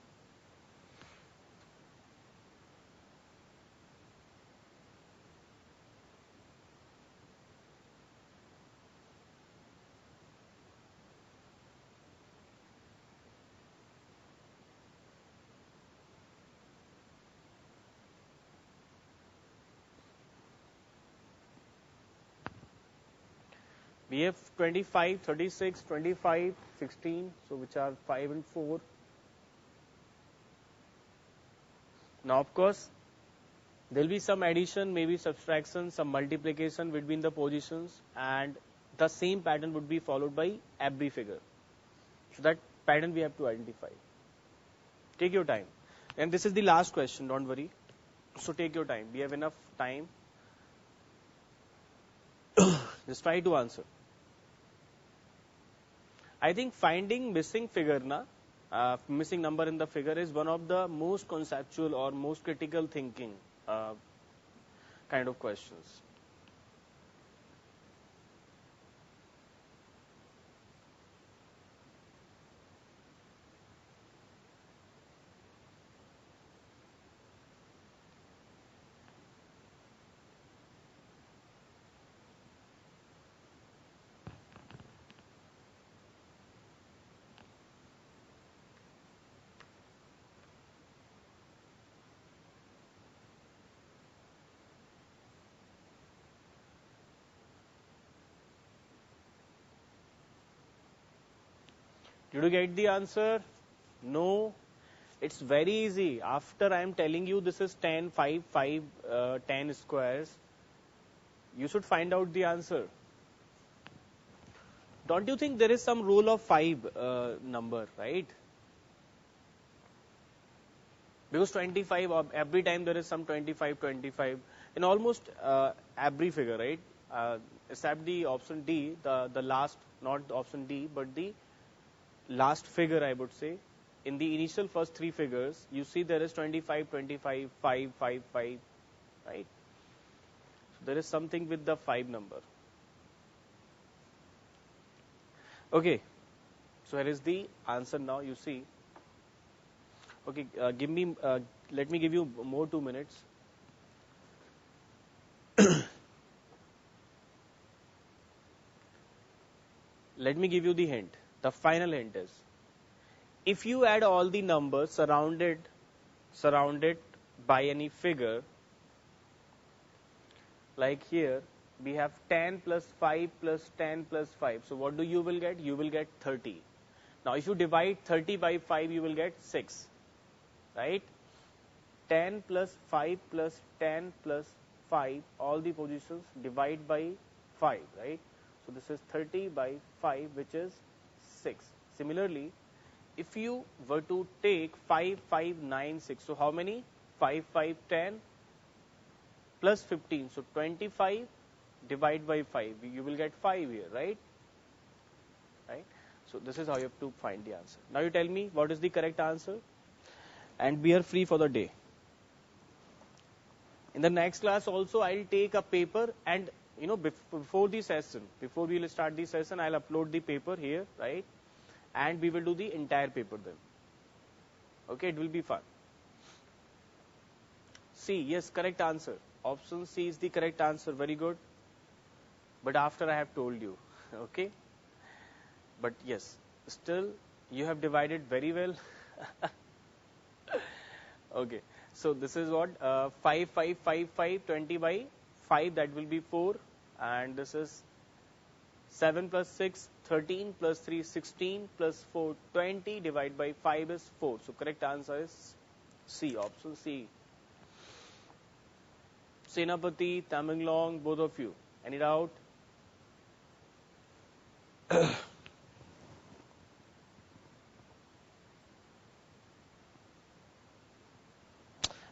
We have 25, 36, 25, 16, so which are 5 and 4. Now, of course, there will be some addition, maybe subtraction, some multiplication between the positions, and the same pattern would be followed by every figure. So that pattern we have to identify. Take your time. And this is the last question, don't worry. So take your time. We have enough time. Just try to answer. I think finding missing figure, missing number in the figure is one of the most conceptual or most critical thinking kind of questions. Did you get the answer? No. It's very easy. After I am telling you this is 10, 5, 5, 10 squares, you should find out the answer. Don't you think there is some rule of 5 number, right? Because 25, every time there is some 25, 25 in almost every figure, right? Except the option D, the last, not the option D, but the last figure, I would say. In the initial first three figures, you see there is 25, 25, 5, 5, 5, right? So there is something with the 5 number. Okay, so here is the answer now, you see. Okay, let me give you more 2 minutes. Let me give you the hint. The final hint is, if you add all the numbers surrounded by any figure, like here, we have 10 plus 5 plus 10 plus 5. So what do you will get? You will get 30. Now if you divide 30 by 5, you will get 6. Right? 10 plus 5 plus 10 plus 5, all the positions divide by 5, right? So this is 30 by 5, which is 6. Similarly, if you were to take 5, 5, 9, 6, so how many? 5, 5, 10 plus 15, so 25 divide by 5, you will get 5 here, right? Right? So this is how you have to find the answer. Now you tell me what is the correct answer, and we are free for the day. In the next class also, I'll take a paper, and before the session, before we will start the session, I'll upload the paper here, right? And we will do the entire paper then. Okay, it will be fun. C, yes, correct answer. Option C is the correct answer. Very good. But after I have told you, okay? But yes, still you have divided very well. Okay, so this is what 5, 5, 5, 5, 20 by 5, that will be 4, and this is 7 plus 6, 13 plus 3, 16 plus 4, 20, divided by 5 is 4. So correct answer is C, option C. Senapati, Tamenglong, both of you. Any doubt?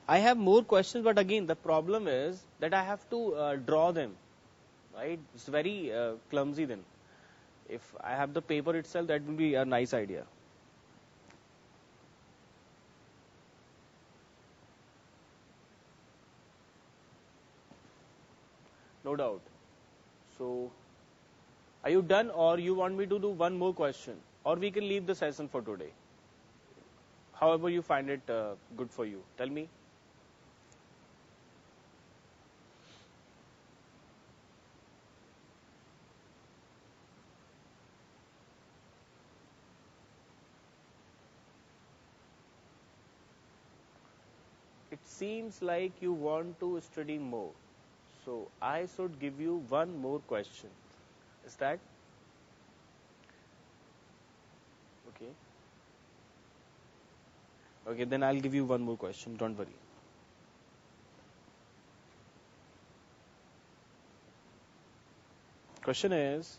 I have more questions, but again, the problem is that I have to draw them, right? It's very clumsy then. If I have the paper itself, that will be a nice idea. No doubt. So, are you done, or you want me to do one more question? Or we can leave the session for today. However you find it good for you. Tell me. It seems like you want to study more. So, I should give you one more question. Is that? Okay. Okay, then I'll give you one more question. Don't worry. Question is,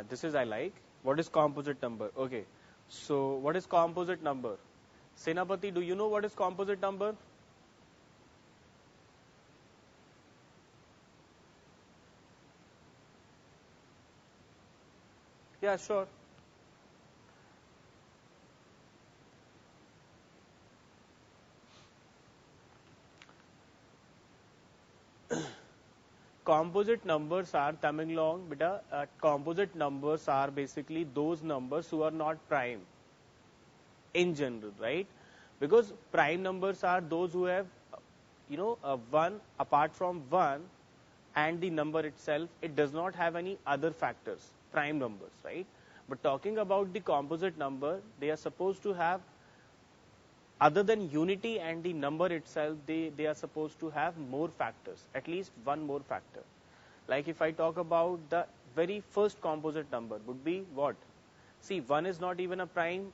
This is I like. What is composite number? Okay. So what is composite number? Senapati, do you know what is composite number? Yeah, sure. Composite numbers are coming along, beta. Composite numbers are basically those numbers who are not prime in general, right? Because prime numbers are those who have, one apart from one and the number itself, it does not have any other factors, prime numbers, right? But talking about the composite number, they are supposed to have, other than unity and the number itself, they are supposed to have more factors, at least one more factor. Like if I talk about the very first composite number would be what? See, 1 is not even a prime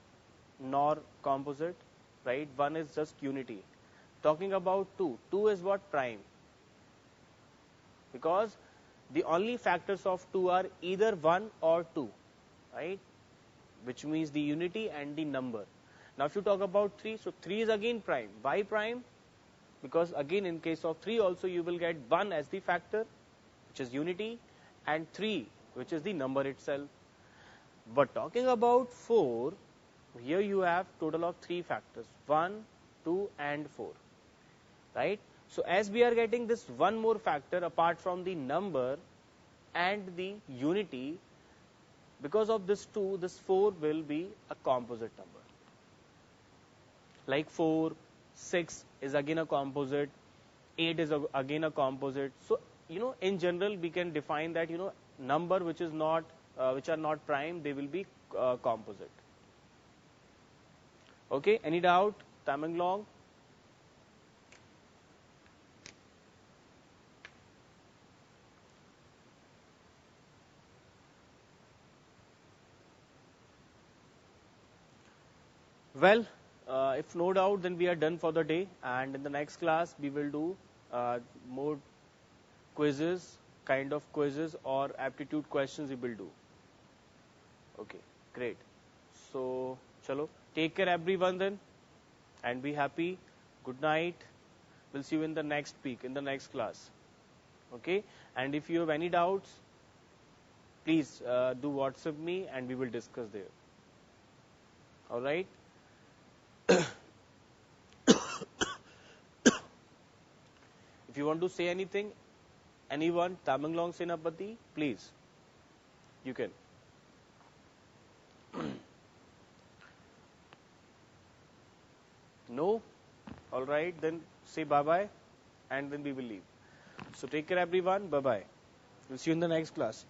nor composite, right? 1 is just unity. Talking about 2, 2 is what? Prime. Because the only factors of 2 are either 1 or 2, right? Which means the unity and the number. Now if you talk about 3, so 3 is again prime. Why prime? Because again in case of 3 also you will get 1 as the factor, which is unity, and 3, which is the number itself. But talking about 4, here you have total of 3 factors, 1, 2 and 4, right? So as we are getting this one more factor apart from the number and the unity, because of this 2, this 4 will be a composite number. Like 4, 6 is again a composite, 8 is again a composite. So, in general, we can define that, number which is not, which are not prime, they will be composite. Okay, any doubt? Tamanglong? Well, if no doubt, then we are done for the day. And in the next class, we will do more quizzes, kind of quizzes or aptitude questions we will do. Okay, great. So, chalo, take care everyone then and be happy. Good night. We'll see you in the next week, in the next class. Okay, and if you have any doubts, please do WhatsApp me and we will discuss there. All right. If you want to say anything, anyone, Tamanglong Senapati, please, you can. No? All right, then say bye-bye and then we will leave. So take care everyone, bye-bye. We'll see you in the next class.